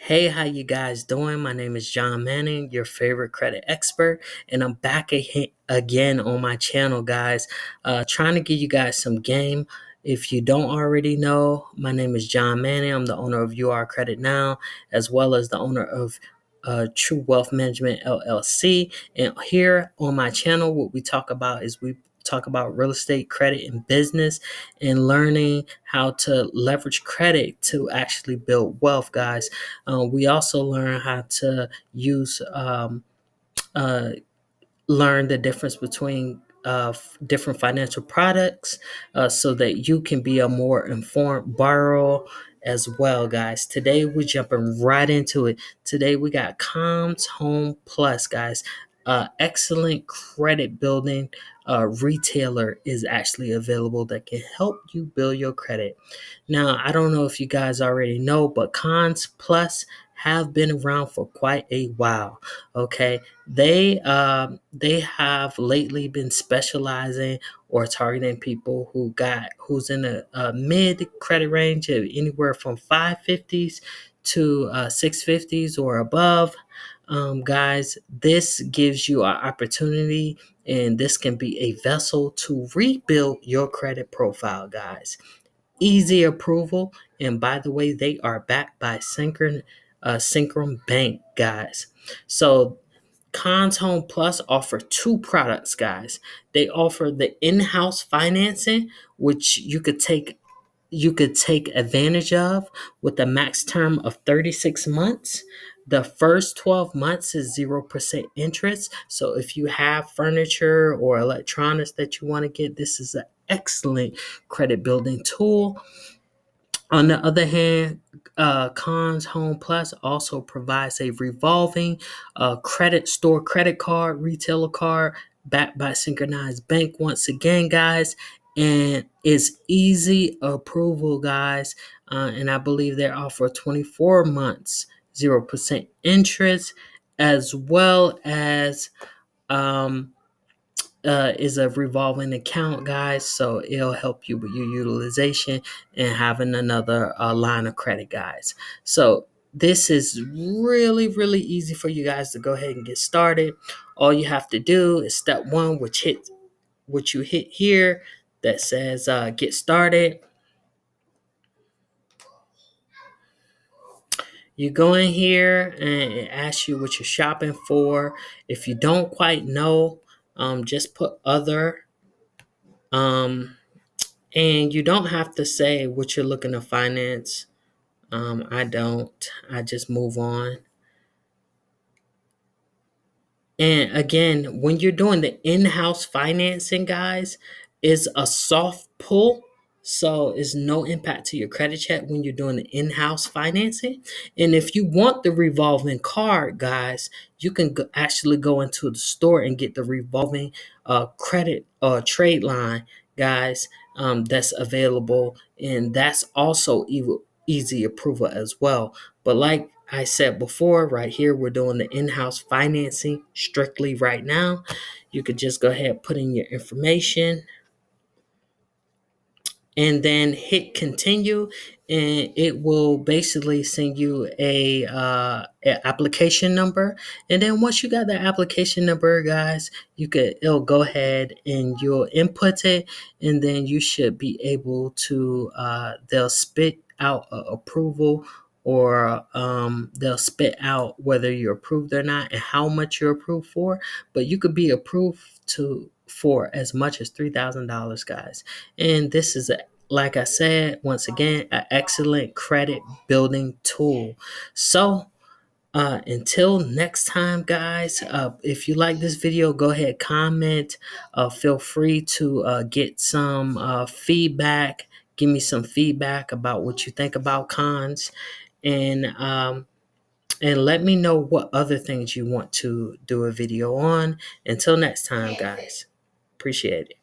Hey, how you guys doing? My name is John Manning, your favorite credit expert, and I'm back again on my channel, guys. Trying to give you guys some game. If you don't already know, my name is John Manning. I'm the owner of Credit Now, as well as the owner of True Wealth Management LLC. And here on my channel, what we talk about is we talk about real estate, credit, and business, and learning how to leverage credit to actually build wealth, guys. We also learn how to use uh, learn the difference between different financial products so that you can be a more informed borrower as well, guys. Today we're jumping right into it. Today we got Comms Home Plus, guys. Excellent credit building retailer is actually available that can help you build your credit. Now, I don't know if you guys already know, but Cons Plus have been around for quite a while. Okay, they have lately been specializing or targeting people who's in a mid credit range of anywhere from 550s to 650s or above. Guys, this gives you an opportunity, and this can be a vessel to rebuild your credit profile, guys. Easy approval, and by the way, they are backed by Synchron Bank, guys. So Cons Home Plus offer two products, guys. They offer the in-house financing, which you could take advantage of with a max term of 36 months. The first 12 months is 0% interest. So if you have furniture or electronics that you want to get, this is an excellent credit building tool. On the other hand, Cons Home Plus also provides a revolving credit store credit card, retailer card backed by Synchronized Bank once again, guys. And it's easy approval, guys. And I believe they offer 24 months, 0% interest, as well as um, is a revolving account, guys. So it'll help you with your utilization and having another line of credit, guys. So this is really, really easy for you guys to go ahead and get started. All you have to do is step one, which you hit here that says get started. You go in here and it asks you what you're shopping for. If you don't quite know, just put other. Um, And you don't have to say what you're looking to finance. I don't. I just move on. And again, when you're doing the in-house financing, guys, is a soft pull. So it's no impact to your credit check when you're doing the in-house financing. And if you want the revolving card, guys, you can actually go into the store and get the revolving credit trade line, guys, that's available. And that's also easy approval as well. But like I said before, right here, we're doing the in-house financing strictly right now. You could just go ahead and put in your information and then hit continue, and it will basically send you a application number. And then once you got the application number, guys, it'll go ahead and you'll input it, and then you should be able to they'll spit out approval, or they'll spit out whether you're approved or not and how much you're approved for. But you could be approved to for as much as $3,000, guys. And this is, like I said, once again, an excellent credit building tool. So until next time, guys, if you like this video, go ahead, comment. Feel free to get some feedback. Give me some feedback about what you think about cons, and let me know what other things you want to do a video on. Until next time, guys. Appreciate it.